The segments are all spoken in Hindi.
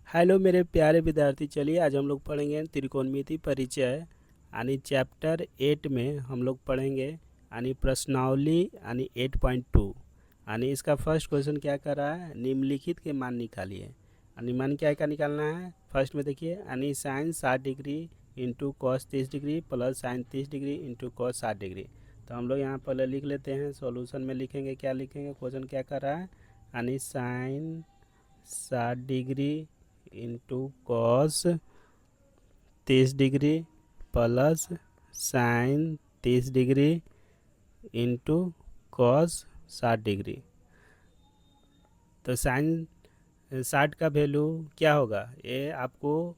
हेलो मेरे प्यारे विद्यार्थी, चलिए आज हम लोग पढ़ेंगे त्रिकोणमिति परिचय यानी चैप्टर 8 में हम लोग पढ़ेंगे यानी प्रश्नावली यानी 8.2 यानी इसका फर्स्ट क्वेश्चन क्या कर रहा है, निम्नलिखित के मान निकालिए। यानी मान क्या क्या निकालना है, फर्स्ट में देखिए यानी sine 60 degree into cos 30 degree plus sine 30 degree into cos 60 degree. तो हम लोग यहाँ पहले लिख लेते हैं, सॉल्यूशन में लिखेंगे, क्या लिखेंगे, क्वेश्चन क्या कर रहा है यानी sine 60 degree into cos 30 degree plus sine 30 degree into cos 60 degree. तो साइन 60 का वैल्यू क्या होगा, ये आपको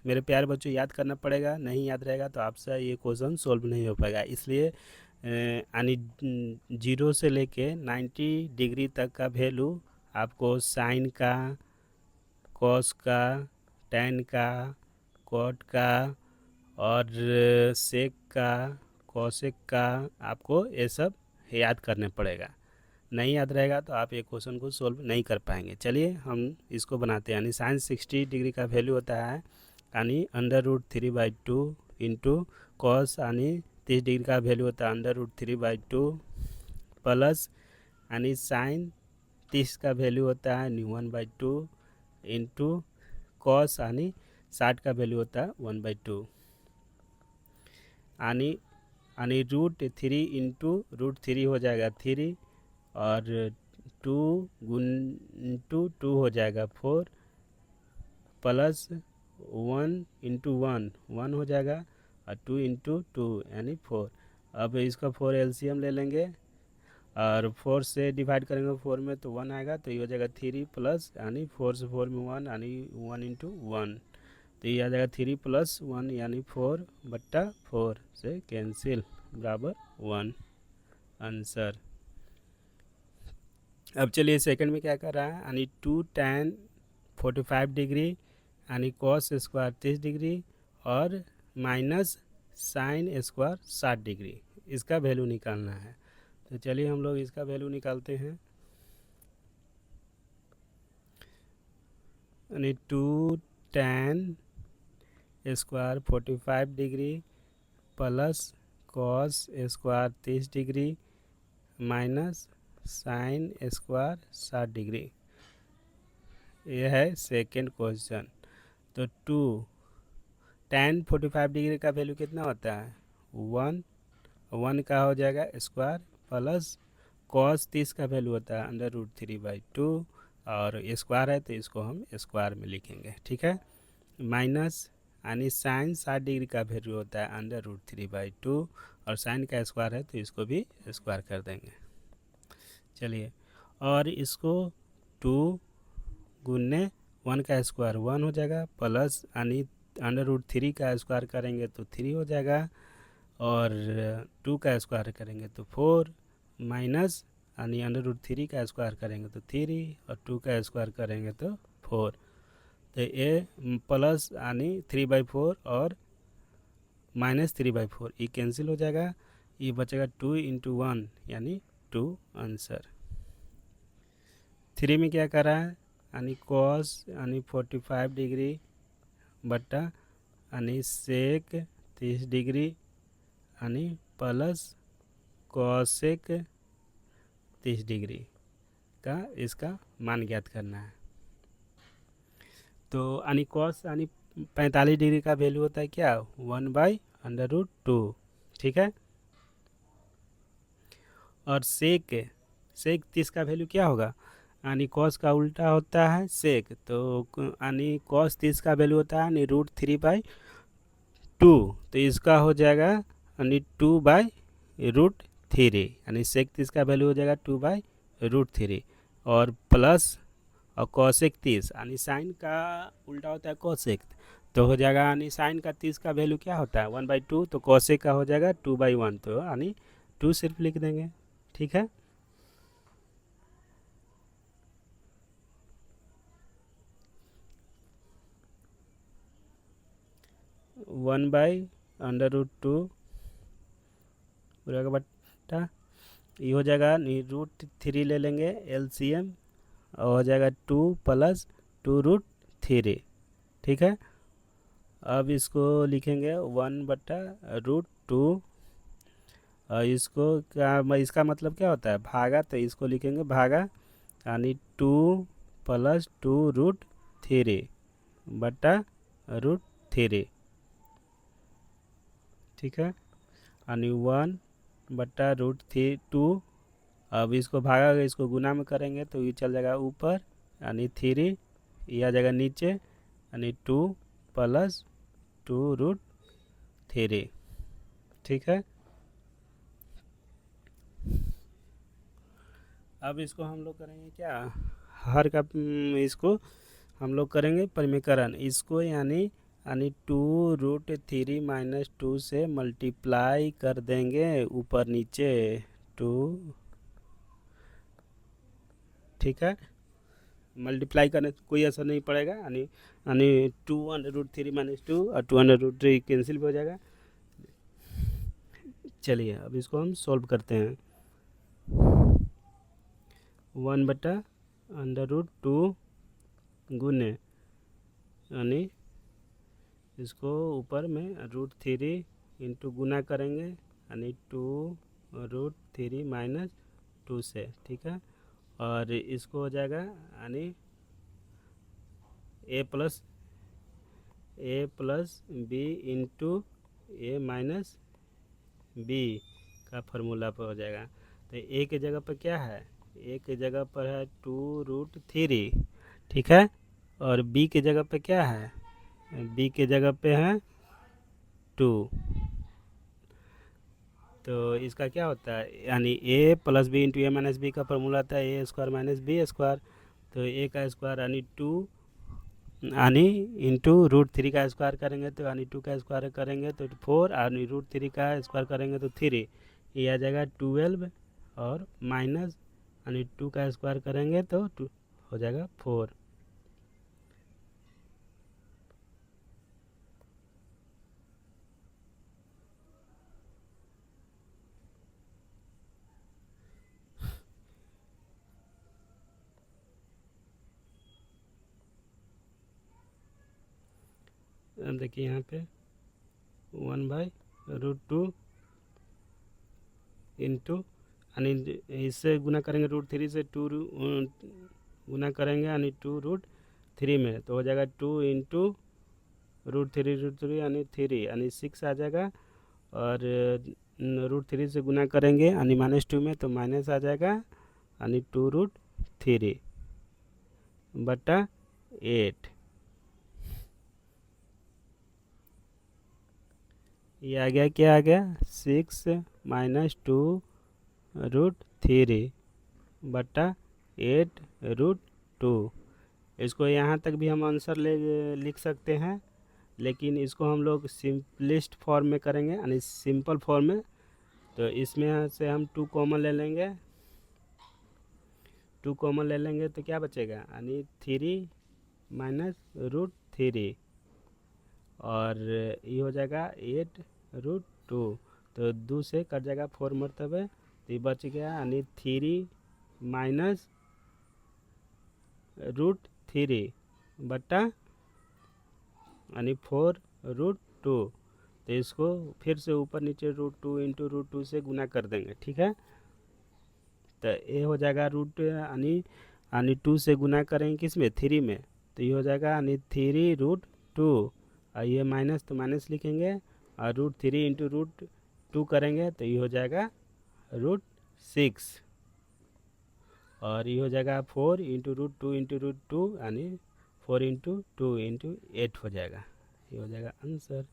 मेरे प्यारे बच्चों याद करना पड़ेगा। नहीं याद रहेगा तो आपसे ये क्वेश्चन सॉल्व नहीं हो पाएगा। इसलिए यानी 0 से लेके 90 डिग्री तक का वैल्यू आपको साइन का, कॉस का, टैन का, कॉट का और सेक का, कॉसेक का, आपको ये सब याद करने पड़ेगा। नहीं याद रहेगा तो आप ये क्वेश्चन को सोल्व नहीं कर पाएंगे। चलिए हम इसको बनाते हैं। यानी साइन 60 डिग्री का वैल्यू होता है यानी √3/2 इंटू कॉस यानी 30 डिग्री का वैल्यू होता है √3/2 प्लस यानी साइन 30 का वैल्यू होता है 1/2 इंटू कॉस यानी 60 का वैल्यू होता है 1/2 यानी √3 इंटू √3 हो जाएगा 3 और 2 इंटू 2 हो जाएगा 4 प्लस 1 इंटू 1 1 हो जाएगा और 2 इंटू 2 यानी 4। अब इसका 4 एलसीएम ले लेंगे और 4 से डिवाइड करेंगे 4 में तो 1 आएगा, तो ये हो जाएगा 3 प्लस यानी 4 से 4 में 1 यानी 1 इंटू 1, तो ये आ जाएगा 3 प्लस 1 यानी 4/4 से कैंसिल बराबर 1 आंसर। अब चलिए सेकंड में क्या कर रहा है यानी 2 tan 45 डिग्री यानी कॉस स्क्वायर 30 डिग्री और माइनस साइन स्क्वायर 60 डिग्री, इसका वैल्यू निकालना है। तो चलिए हम लोग इसका वैल्यू निकालते हैं। यानी 2 tan square 45 degree plus cos square 30 degree minus sine square 60 degree, यह है सेकेंड क्वेश्चन। तो 2 tan 45 डिग्री का वैल्यू कितना होता है 1 का हो जाएगा स्क्वायर प्लस कॉस 30 का वैल्यू होता है √3/2 और स्क्वायर है तो इसको हम स्क्वायर में लिखेंगे, ठीक है। माइनस यानी साइन 60 डिग्री का वैल्यू होता है √3/2 और साइन का स्क्वायर है तो इसको भी स्क्वायर कर देंगे। चलिए और इसको 2 गुने 1 का स्क्वायर 1 हो जाएगा प्लस यानी √3 का स्क्वायर करेंगे तो 3 हो जाएगा और 2 का स्क्वायर करेंगे तो 4 माइनस यानी √3 का स्क्वायर करेंगे तो 3 और 2 का स्क्वायर करेंगे तो 4, तो ये प्लस यानी 3/4 और माइनस 3/4 ये कैंसिल हो जाएगा, ये बचेगा 2 इंटू 1 यानी 2 आंसर। 3 में क्या कर रहा है यानी कॉस यानी 45 डिग्री बटा यानी सेक 30 डिग्री यानी प्लस कॉसेक 30 डिग्री का इसका मान ज्ञात करना है। तो यानी कॉस यानी 45 डिग्री का वैल्यू होता है क्या 1/√2, ठीक है। और सेक 30 का वैल्यू क्या होगा यानी कॉस का उल्टा होता है सेक, तो यानी कॉस 30 का वैल्यू होता है यानी √3/2, तो इसका हो जाएगा यानी 2/√3 यानी सेक 30 का वैल्यू हो जाएगा 2/√3 और प्लस और कॉसेक 30 यानी साइन का उल्टा होता है कॉसेक, तो हो जाएगा यानी साइन का 30 का वैल्यू क्या होता है 1/2, तो कॉसेक का हो जाएगा 2/1, तो यानी 2 सिर्फ लिख देंगे, ठीक है। वन बाई √2 पूरा का बट्टा ये हो जाएगा √3 ले लेंगे एलसीएम और हो जाएगा 2 प्लस 2 √3 3। ठीक है, अब इसको लिखेंगे 1/√2। इसको क्या, इसका मतलब क्या होता है, भागा, तो इसको लिखेंगे भागा, यानी 2+2√3/√3। ठीक है, यानी 1/√2। अब इसको भागा, इसको गुना में करेंगे तो ये चल जाएगा ऊपर, यानी 3, यह आ जाएगा नीचे, यानी 2+2√3। ठीक है, अब इसको हम लोग करेंगे क्या, हर का इसको हम लोग करेंगे परिमीकरण, इसको यानी 2√3 - 2 से मल्टीप्लाई कर देंगे ऊपर नीचे 2। ठीक है, मल्टीप्लाई करने से कोई असर नहीं पड़ेगा, यानी 2√3 - 2 और 2√3 कैंसिल भी हो जाएगा। चलिए अब इसको हम सॉल्व करते हैं। 1/√2 गुने, यानी इसको ऊपर में √3 इंटू गुना करेंगे, यानी 2√3 - 2 से। ठीक है, और इसको हो जाएगा यानी a+b इंटू a-b का फार्मूला पर हो जाएगा। तो a के जगह पर क्या है, a के जगह पर है 2√3। ठीक है, और b के जगह पे क्या है, b के जगह पे है 2। तो इसका क्या होता है, यानी a+b इंटू a-b का फार्मूला आता है a² - b²। तो a का स्क्वायर यानी 2, यानी इंटू √3 का स्क्वायर करेंगे तो यानी 2 का स्क्वायर करेंगे तो 4, यानी √3 का स्क्वायर करेंगे तो 3, ये आ जाएगा 12, और माइनस यानी 2 का स्क्वायर करेंगे तो 2 हो जाएगा 4। अब देखिए यहाँ पे 1/√2 इंटू, यानी इससे गुना करेंगे √3 से, 2 गुना करेंगे यानी 2√3 में, तो हो जाएगा 2 इंटू √3 यानी 3, यानी 6 आ जाएगा। और √3 से गुना करेंगे यानी -2 में, तो माइनस आ जाएगा, यानी 2√3/8। ये आ गया, क्या आ गया, 6 - 2√3/8√2। इसको यहाँ तक भी हम आंसर लिख सकते हैं, लेकिन इसको हम लोग सिंपलिस्ट फॉर्म में करेंगे, यानी सिंपल फॉर्म में। तो इसमें से हम 2 कॉमन ले लेंगे, 2 कॉमन ले लेंगे तो क्या बचेगा, यानी 3 - √3, और ये हो जाएगा 8√2। तो 2 से कट जाएगा 4 मरतबे, तो ये बच गया, यानी 3 - √3 यानी 4√2। तो इसको फिर से ऊपर नीचे √2 इंटू √2 से गुना कर देंगे। ठीक है, तो ये हो जाएगा यानी 2 से गुना करेंगे किस में, 3 में, तो ये हो जाएगा यानी 3√2, और ये माइनस तो माइनस लिखेंगे, और √3 इंटू √2 करेंगे तो ये हो जाएगा √6, और ये हो जाएगा 4 इंटू √2 इंटू √2, यानी 4 इंटू 2 इंटू 8 हो जाएगा। ये हो जाएगा आंसर।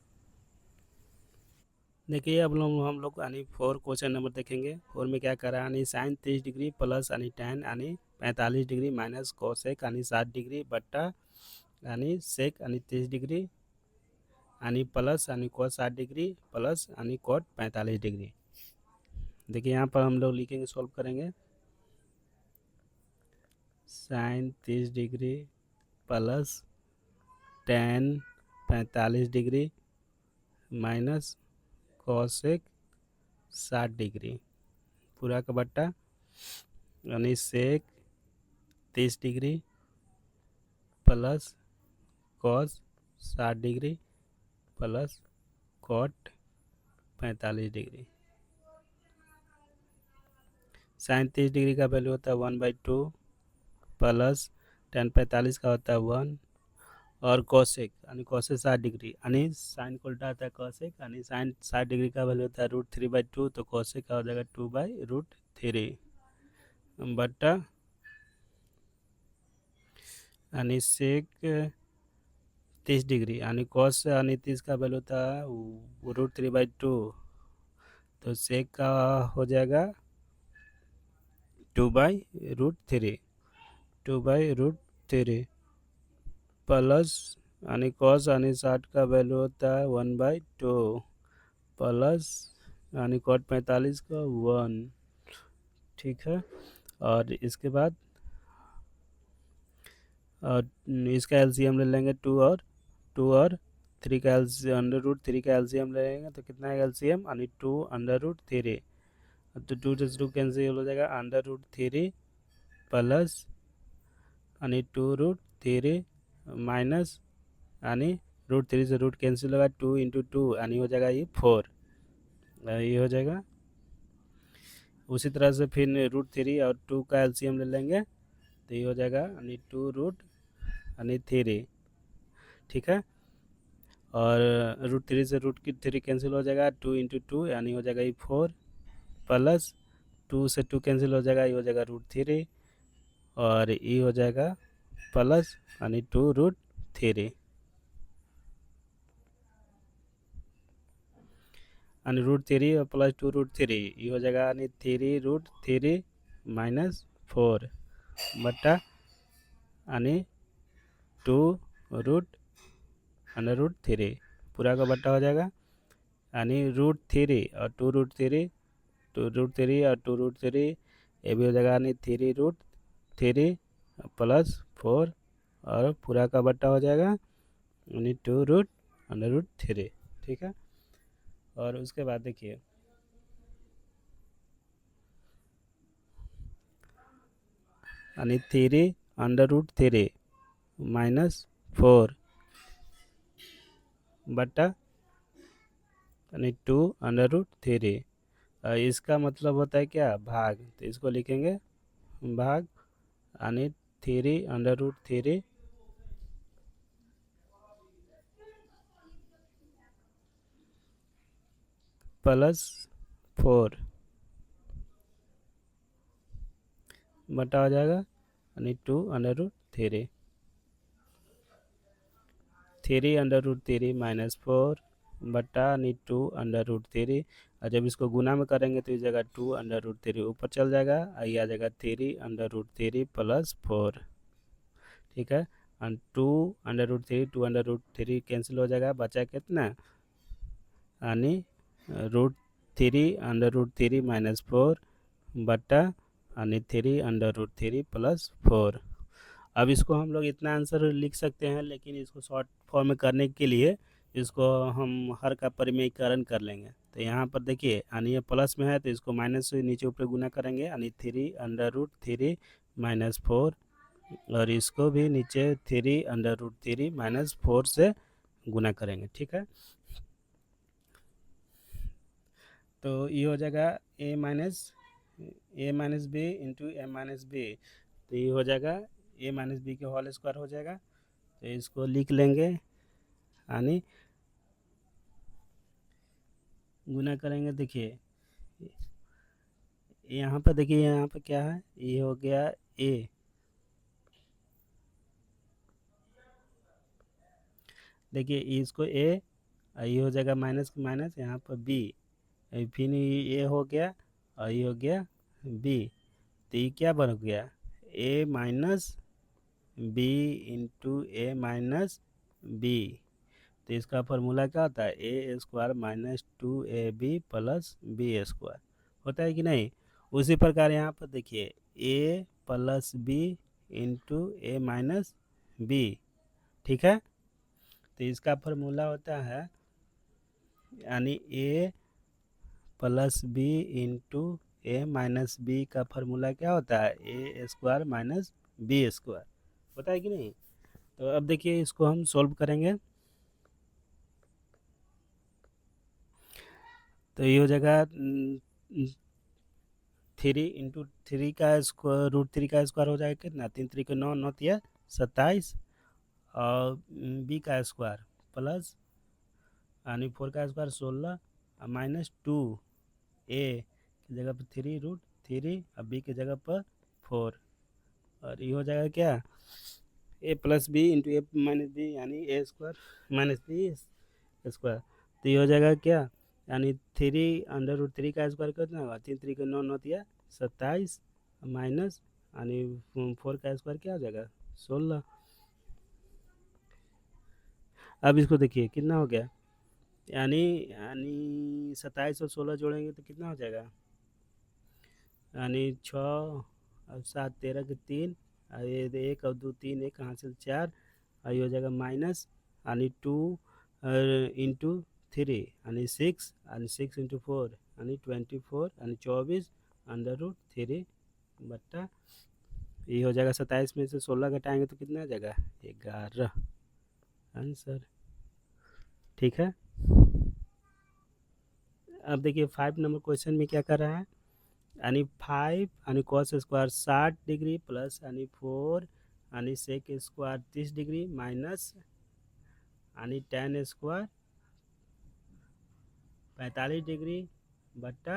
देखिए अब हम लोग यानी 4 क्वेश्चन नंबर देखेंगे। 4 में क्या करा, यानी साइन 30 डिग्री प्लस यानी tan यानी 45 डिग्री माइनस कोसेक यानी 60 डिग्री बट्टा यानी सेक यानी 30 डिग्री यानी प्लस यानी कोस 60 डिग्री प्लस यानी कोट 45 डिग्री। देखिए यहाँ पर हम लोग लिखेंगे, सॉल्व करेंगे। Sine 30 degree plus tan 45 degree minus cosec 60 degree पूरा का बट्टा यानी sec 30 degree plus cos 60 degree plus cot 45 degree. Sine 30 degree का वैल्यू होता है 1/2 प्लस टेन 45 का होता है 1 और कोसेक यानी कोसेक 60 डिग्री यानी साइन को उल्टा आता है कोसेक यानी साइन 60 डिग्री का वैल्यू होता है √3/2 तो कोसेक का हो जाएगा 2/√3 बटा यानी सेक 30 डिग्री यानी कॉस यानी 30 का वैल्यू होता है √3/2 तो सेक का हो जाएगा 2/√3 2/√3 प्लस यानी कॉस यानी 60 का वैल्यू होता है 1/2 प्लस यानी कॉट 45 का 1। ठीक है, और इसके बाद और इसका एलसीएम ले लेंगे 2 और 3 का एलसीएम √3 का एलसीएम ले लेंगे तो कितना है एलसीएम यानी 2√3 तो 2 से 2 कैंसिल हो जाएगा √3 प्लस यानी 2√3 माइनस यानी √3 से रूट कैंसिल होगा 2 × 2 यानी हो जाएगा ये 4 ये हो जाएगा। उसी तरह से फिर √3 और 2 का एलसीएम ले लेंगे तो ये हो जाएगा यानी 2√3। ठीक है, और √3 से √3 कैंसिल हो जाएगा 2 × 2 यानी हो जाएगा ये 4 प्लस 2 से 2 कैंसिल हो जाएगा ये हो जाएगा √3 और ये हो जाएगा प्लस यानी 2√3 यानी √3 और प्लस 2√3 ये हो जाएगा यानी 3√3 माइनस 4 बटा यानी 2√3 पूरा का बटा हो जाएगा यानी √3 और 2√3 2√3 और 2√3 ये भी हो जाएगा यानी 3√3 प्लस 4 और पूरा का बटा हो जाएगा यानी 2√3। ठीक है, और उसके बाद देखिए यानी 3√3 माइनस 4 बटा यानी 2√3 इसका मतलब होता है क्या भाग, तो इसको लिखेंगे भाग यानी 3√3 प्लस 4 बटा हो जाएगा यानी 2√3 3√3 माइनस 4 बटा यानी 2√3 और जब इसको गुना में करेंगे तो इस जगह 2√3 ऊपर चल जाएगा ये आ जाएगा 3√3 प्लस 4। ठीक है, और 2√3 कैंसिल हो जाएगा बचा कितना यानी √3 माइनस 4 बटा यानी 3√3 प्लस 4। अब इसको हम लोग इतना आंसर लिख सकते हैं लेकिन इसको शॉर्ट फॉर्म में करने के लिए इसको हम हर का परिमेयीकरण कर लेंगे। तो यहाँ पर देखिए यानी ये प्लस में है तो इसको माइनस से नीचे ऊपर गुना करेंगे यानी 3√3 माइनस 4 और इसको भी नीचे 3√3 माइनस 4 से गुना करेंगे। ठीक है, तो ये हो जाएगा a minus B into A minus B तो ये हो जाएगा a माइनस बी के होल स्क्वायर हो जाएगा। तो इसको लिख लेंगे यानी गुना करेंगे। देखिए यहाँ पर देखिए यहाँ पर क्या है ये हो गया a देखिए इसको a ये हो जाएगा माइनस माइनस यहाँ पर b फिर ये हो गया और ये हो गया b तो ये क्या बन गया a minus B into A minus B तो इसका फॉर्मूला क्या होता है A square minus 2ab plus B square होता है कि नहीं। उसी प्रकार यहाँ पर देखिए a plus B into A minus B. ठीक है, तो इसका फॉर्मूला होता है यानी a plus B into A minus B का फॉर्मूला क्या होता है A square minus B square होता है कि नहीं। तो अब देखिए इसको हम सोल्व करेंगे। तो ये हो जाएगा 3 × 3 का स्क्वायर, √3 का स्क्वायर हो जाएगा कितना, 3 × 3 = 9, 9 × 27, और बी का स्क्वायर प्लस यानी 4 का स्क्वायर 16 और -2 ए की जगह पर 3√3 और बी की जगह पर 4, और ये हो जाएगा क्या, ए plus B into A minus B यानी ए स्क्वायर माइनस बी स्क्वायर। तो ये हो जाएगा क्या, यानी 3√3 का स्क्वायर कितना होगा, 3 × 3 = 9, 9 × 27 माइनस यानी 4 का स्क्वायर क्या हो जाएगा 16। अब इसको देखिए कितना हो गया, यानी यानी 27 और 16 जोड़ेंगे तो कितना हो जाएगा, यानी 6 और 7 13 के 3, और ये 1 और 2 3, 1 हासिल 4, और ये हो जाएगा माइनस यानी 2 इंटू 3 यानी 6, यानी 6 × 4 यानी 24 यानी 24 √3 बट्टा, ये हो जाएगा 27 में से 16 घटाएंगे तो कितना आ जाएगा 11 आंसर। ठीक है। अब देखिए 5 नंबर क्वेश्चन में क्या कर रहा है, यानी 5 यानी cos स्क्वायर 60 डिग्री प्लस यानी 4 यानी sec स्क्वायर 30 डिग्री माइनस यानी tan स्क्वायर 45 डिग्री बट्टा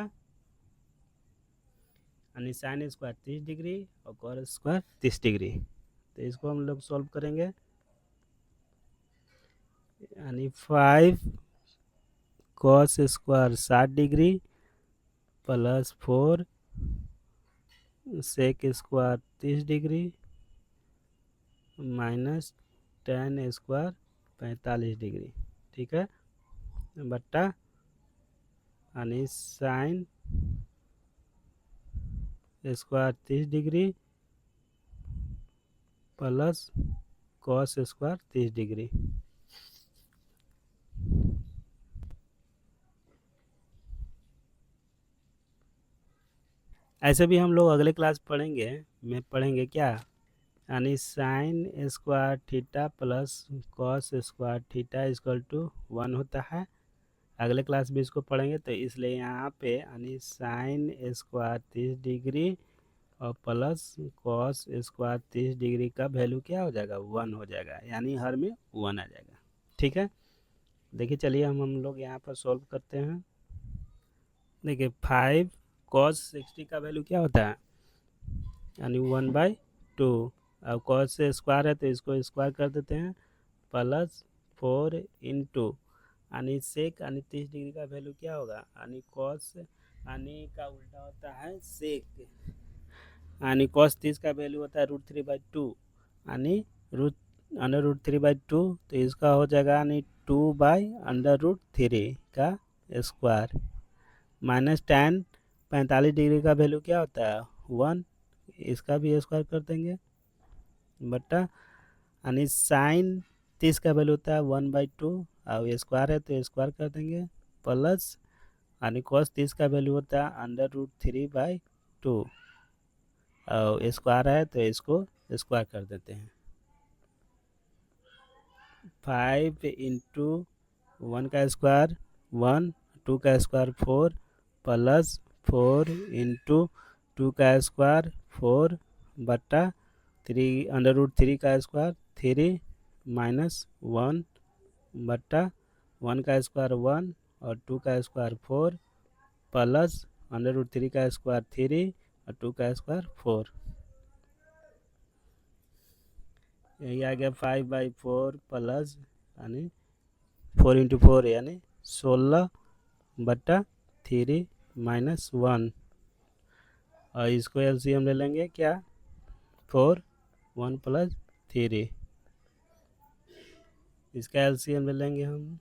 यानी sin स्क्वायर 30 डिग्री और cos स्क्वायर 30 डिग्री। तो इसको हम लोग सॉल्व करेंगे, यानी 5 cos square 60 degree plus 4 sec square 30 degree minus tan square 45 degree. ठीक है, बट्टा यानी sine square 30 degree plus cos square 30 degree. ऐसे भी हम लोग अगले क्लास पढ़ेंगे क्या, यानी sine square theta plus cos square theta equal to 1 होता है। अगले क्लास में इसको पढ़ेंगे, तो इसलिए यहाँ पे यानी साइन स्क्वायर 30 डिग्री और प्लस कॉस स्क्वायर 30 डिग्री का वैल्यू क्या हो जाएगा 1 हो जाएगा, यानी हर में 1 आ जाएगा। ठीक है, देखिए चलिए हम लोग यहाँ पर सॉल्व करते हैं। देखिए 5 cos 60 का वैल्यू क्या होता है, यानी 1/2, अब cos से स्क्वायर है तो इसको स्क्वायर कर देते हैं, प्लस 4 इंटू यानी सेक यानी 30 डिग्री का वैल्यू क्या होगा, यानी कॉस यानी का उल्टा होता है सेक, यानी कॉस 30 का वैल्यू होता है √3/2 यानी √3/2, तो इसका हो जाएगा यानी 2/√3 का स्क्वायर माइनस tan 45 डिग्री का वैल्यू क्या होता है 1, इसका भी स्क्वायर कर देंगे, बट्टा यानी साइन 30 का वैल्यू होता है 1/2 और ये स्क्वायर है तो स्क्वायर कर देंगे, प्लस यानी cos 30 का वैल्यू होता है √3/2 और स्क्वायर है तो इसको स्क्वायर कर देते हैं। 5 इंटू 1 का स्क्वायर 1, 2 का स्क्वायर 4 प्लस 4 इंटू 2 का स्क्वायर 4 बट्टा 3 √3 का स्क्वायर 3 माइनस 1 बट्टा 1 का स्क्वायर 1 और 2 का स्क्वायर 4 प्लस √3 का स्क्वायर 3 और 2 का स्क्वायर 4, यही आ गया 5/4 प्लस यानी 4 इंटू 4 यानी 16 बट्टा 3 माइनस 1, और इसको एलसीएम ले लेंगे क्या 4 1 प्लस 3, इसका एलसीएम ले लेंगे हम,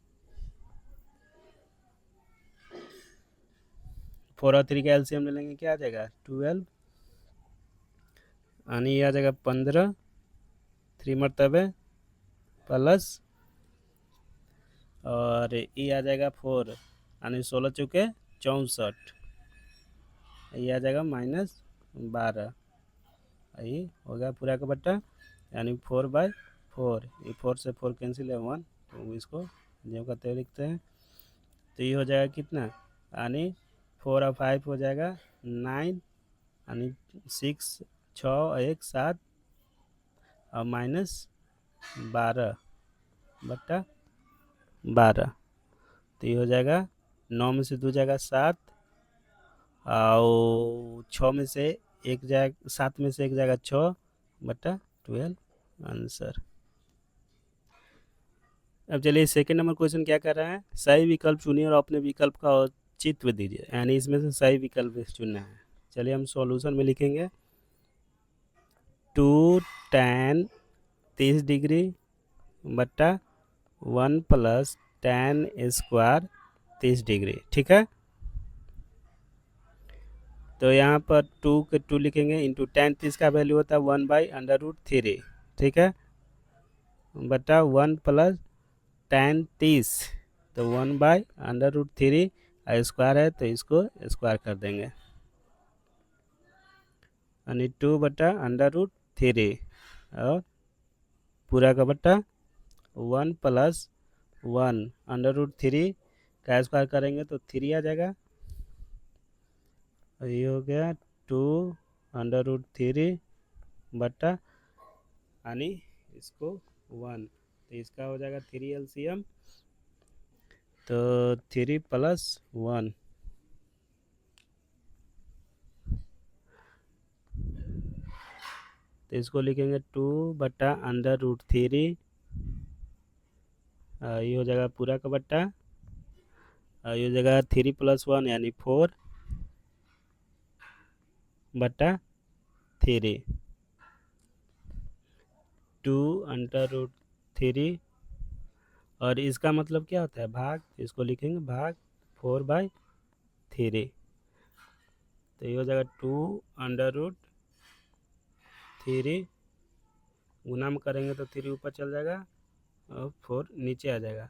4 और 3 का एलसीएम ले लेंगे क्या आ जाएगा 12, यानी ये आ जाएगा 15 3 मरतबे प्लस और ये आ जाएगा 4 यानी 16 चुके 64, ये आ जाएगा -12, यही होगा पूरा का बट्टा यानी 4/4 4, ये 4 से 4 कैंसिल है 1, तो इसको जो करते हुए लिखते हैं। तो ये हो जाएगा कितना, यानी 4 और 5 हो जाएगा 9, यानी 6, 6 और 1 7 और माइनस 12/12। तो ये हो जाएगा 9 में से 2 जाएगा 7, और 6 में से 1 जाएगा, 7 में से 1 जाएगा 6/12 आंसर। अब चलिए सेकंड नंबर क्वेश्चन क्या कर रहा है, सही विकल्प चुनिए और अपने विकल्प का औचित्य दीजिए, यानी इसमें से सही विकल्प चुनना है। चलिए हम सॉल्यूशन में लिखेंगे 2 tan 30 डिग्री बटा 1 प्लस tan स्क्वायर 30 डिग्री, ठीक है। तो यहाँ पर 2 के 2 लिखेंगे, इंटू tan 30 का वैल्यू होता है 1/√3, ठीक है, बटा 1 प्लस tan 30, तो 1/√3 स्क्वायर है, तो इसको स्क्वायर कर देंगे, यानी 2/√3 और पूरा का बट्टा 1 प्लस 1/√3 का स्क्वायर करेंगे तो 3 आ जाएगा, और ये हो गया 2/√3 बट्टा, यानी इसको 1, तो इसका हो जाएगा 3 LCM, तो 3 + 1, तो इसको लिखेंगे 2/√3, ये हो जाएगा पूरा का बट्टा, ये हो जाएगा 3 + 1 यानी 4/3, 2/√3, और इसका मतलब क्या होता है, भाग, इसको लिखेंगे भाग 4/3, तो ये हो जाएगा 2/√3, गुना में करेंगे तो 3 ऊपर चल जाएगा और 4 नीचे आ जाएगा,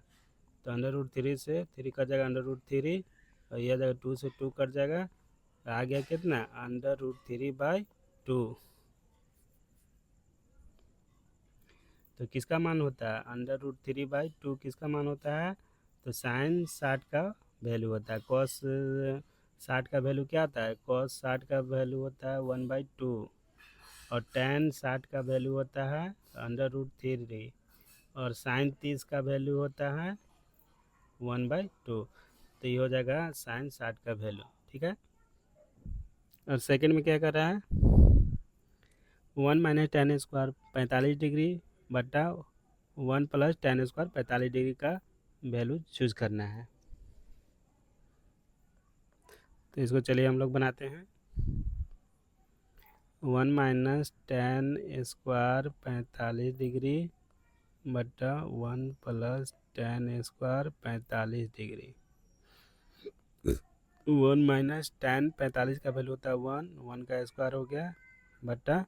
तो √3 से 3 कट जाएगा √3, और ये आ जाएगा 2 से 2 कट जाएगा, आ गया कितना √3/2, तो किसका मान होता है √3/2, किसका मान होता है, तो साइन 60 का वैल्यू होता है, कॉस 60 का वैल्यू क्या होता है, कॉस 60 का वैल्यू होता है 1/2, और tan 60 का वैल्यू होता है √3, और साइन 30 का वैल्यू होता है 1/2, तो ये हो जाएगा साइन 60 का वैल्यू, ठीक है। और सेकंड में क्या कर रहा है, 1 - tan स्क्वायर 45 डिग्री बटा 1 + tan स्क्वायर 45 डिग्री का वैल्यू चूज करना है, तो इसको चलिए हम लोग बनाते हैं। 1 - tan स्क्वायर 45 डिग्री बटा 1 + tan स्क्वायर 45 डिग्री, 1 - tan 45 का वैल्यू होता है 1 का स्क्वायर हो गया, बटा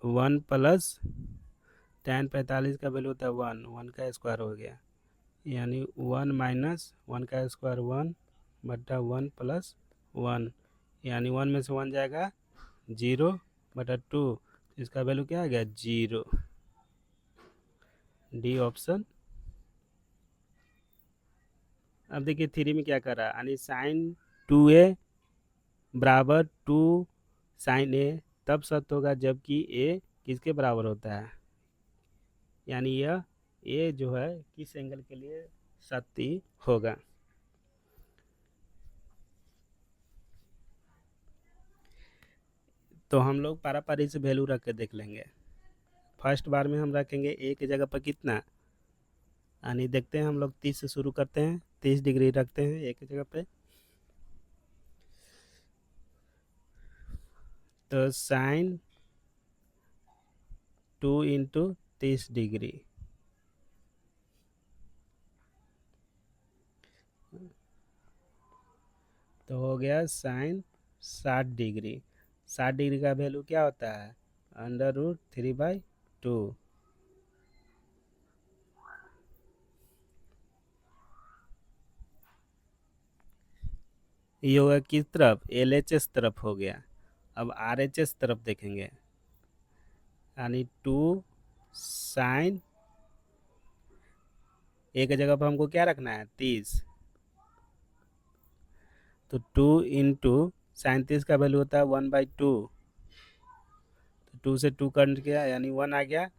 1 + tan 45 का वैल्यू होता है 1 का स्क्वायर हो गया, यानी 1 - 1 का स्क्वायर 1 बटा 1 + 1, यानी 1 में से 1 जाएगा 0/2, इसका वैल्यू क्या आ गया 0, डी ऑप्शन। अब देखिए 3 में क्या कर रहा है, यानी साइन 2a बराबर 2 साइन a तब सत्य होगा जबकि a किसके बराबर होता है, यानी यह a जो है किस एंगल के लिए सत्य होगा। तो हम लोग पारापारी से वैल्यू रख के देख लेंगे। फर्स्ट बार में हम रखेंगे a की जगह पर कितना, यानी देखते हैं, हम लोग 30 से शुरू करते हैं, 30 डिग्री रखते हैं a की जगह पे, तो साइन 2 × 30 डिग्री, तो हो गया साइन 60 डिग्री, 60 डिग्री का वैल्यू क्या होता है √3/2, ये होगा किस तरफ, LHS तरफ हो गया। अब RHS तरफ देखेंगे, यानी 2 साइन ए की जगह पर हमको क्या रखना है 30, तो 2 × साइन 30 का वैल्यू होता है 1/2, तो 2 से 2 कट गया यानी 1 आ गया।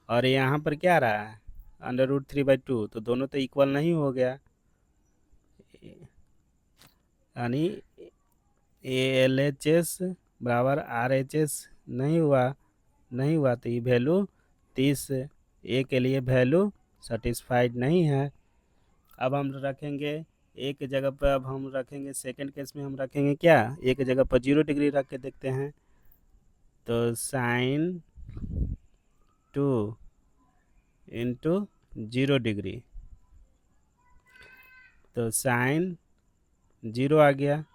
और यहाँ पर क्या आ रहा है √3/2, तो दोनों तो इक्वल नहीं हो गया, यानी ALHS बराबर RHS नहीं हुआ, तो ये वैल्यू 30 ए के लिए वैल्यू सेटिस्फाइड नहीं है। अब हम रखेंगे एक जगह पर, अब हम रखेंगे सेकंड केस में हम रखेंगे क्या, एक जगह पर 0 डिग्री रख के देखते हैं। तो साइन 2 × 0 डिग्री, तो साइन 0 आ गया।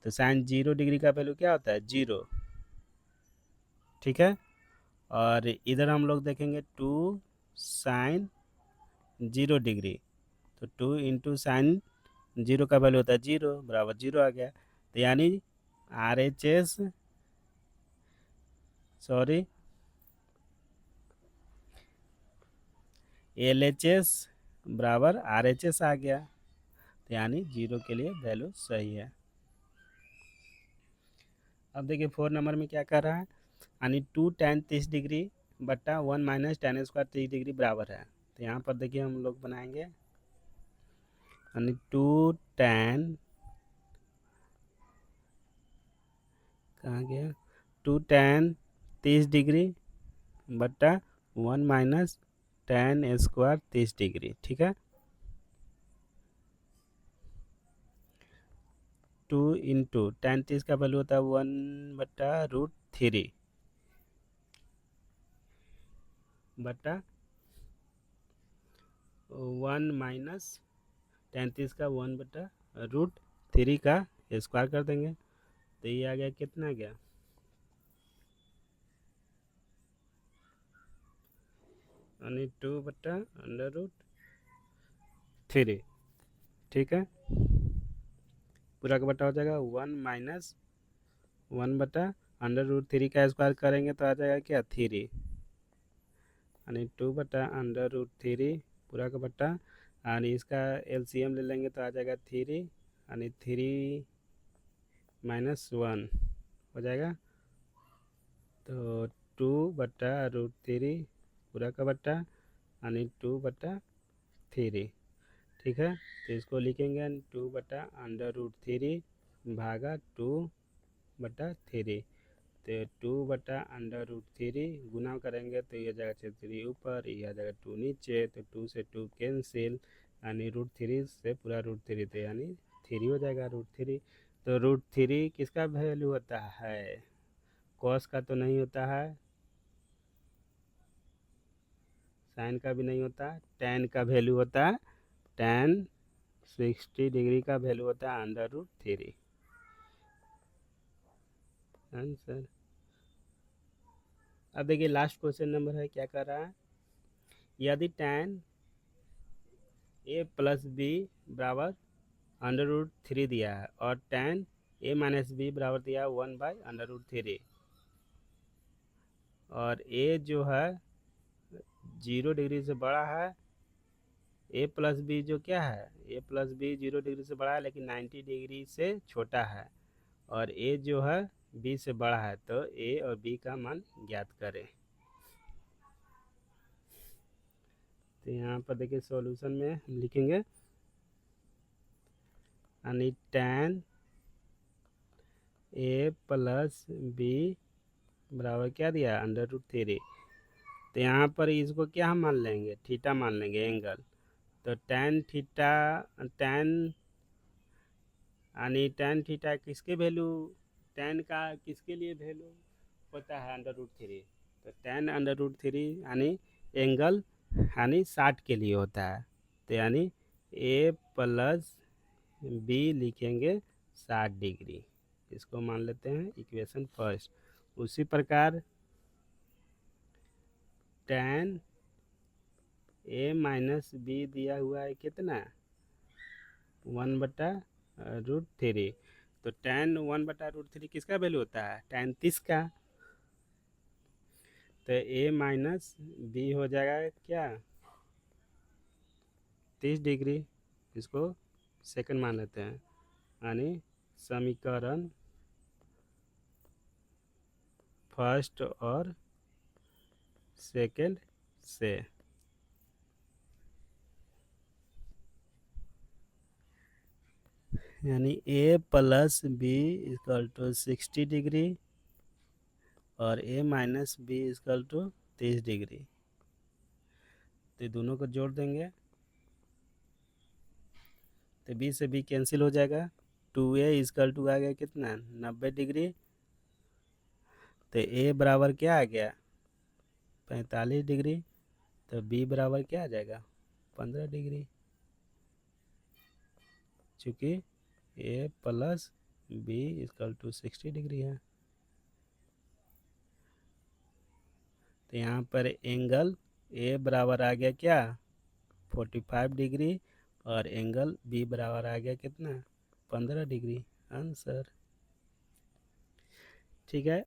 तो साइन 0 डिग्री का वैल्यू क्या होता है 0, ठीक है। और इधर हम लोग देखेंगे 2 साइन 0 डिग्री, तो 2 × साइन 0 का वैल्यू होता है 0 बराबर 0 आ गया। तो यानी RHS सॉरी LHS बराबर RHS आ गया, तो यानी 0 के लिए वैल्यू सही है। अब देखिए 4 नंबर में क्या कर रहा है, यानी 2 tan 30 डिग्री बट्टा 1 - tan² 30 डिग्री बराबर है। तो यहाँ पर देखिए हम लोग बनाएंगे, यानी 2 tan, कहाँ गया, 2 tan 30 डिग्री बट्टा 1 - tan² 30 डिग्री, ठीक है। 2 × tan 30 का वैल्यू होता है 1/√3 बटा 1 - tan 30 का 1/√3 का स्क्वायर कर देंगे, तो ये आ गया, कितना गया, यानी 2/√3, ठीक है। पूरा का बटा हो जाएगा 1 - 1/√3 का स्क्वायर करेंगे तो आ जाएगा क्या 3, यानी 2/√3 पूरा का बटा, यानी इसका LCM ले लेंगे तो आ जाएगा 3, यानी 3 - 1 हो जाएगा, तो 2/√3 पूरा का बटा, यानी 2/3, ठीक है। तो इसको लिखेंगे 2/√3 भागा 2/3, तो 2/√3 गुना करेंगे तो ये जाएगा 3 ऊपर, ये आ जाएगा 2 नीचे, तो 2 से 2 कैंसिल, यानी √3 से पूरा √3, तो यानी 3 हो जाएगा √3। तो √3 किसका वैल्यू होता है, कॉस का तो नहीं होता है, साइन का भी नहीं होता, tan का वैल्यू होता है, tan 60 डिग्री का वैल्यू होता है √3 आंसर। अब देखिए लास्ट क्वेश्चन नंबर है, क्या कर रहा है, यदि tan A + B बराबर √3 दिया है और tan A - B बराबर दिया है 1/√3, और A जो है 0 डिग्री से बड़ा है, A + B जो क्या है, A + B 0 डिग्री से बड़ा है लेकिन 90 डिग्री से छोटा है, और A जो है B से बड़ा है, तो A और B का मान ज्ञात करें। तो यहाँ पर देखिए सॉल्यूशन में हम लिखेंगे, यानी tan A + B बराबर क्या दिया √3, तो यहाँ पर इसको क्या हम मान लेंगे, थीटा मान लेंगे, एंगल। तो tan थीटा, tan यानी tan थीटा किसके वैल्यू, tan का किसके लिए वैल्यू होता है √3, तो tan √3 यानी एंगल यानी 60 के लिए होता है, तो यानी A + B लिखेंगे 60 डिग्री, इसको मान लेते हैं इक्वेशन फर्स्ट। उसी प्रकार tan A - B दिया हुआ है कितना 1/√3, तो tan 1/√3 किसका वैल्यू होता है tan 30 का, तो ए माइनस बी हो जाएगा क्या 30 डिग्री। इसको सेकंड मान लेते हैं, यानी समीकरण फर्स्ट और सेकंड से यानी A plus B equal to 60 degree और A minus B equal to 30 degree. तो दोनों को जोड़ देंगे तो बी से बी कैंसिल हो जाएगा। 2a इक्वल टू आ गया कितना 90 डिग्री। तो ए बराबर क्या आ गया 45 डिग्री। तो बी बराबर क्या आ जाएगा 15 डिग्री, चूँकि A plus B equal to 60 degree है। तो यहाँ पर एंगल ए बराबर आ गया क्या 45 डिग्री और एंगल बी बराबर आ गया कितना 15 डिग्री। आंसर ठीक है।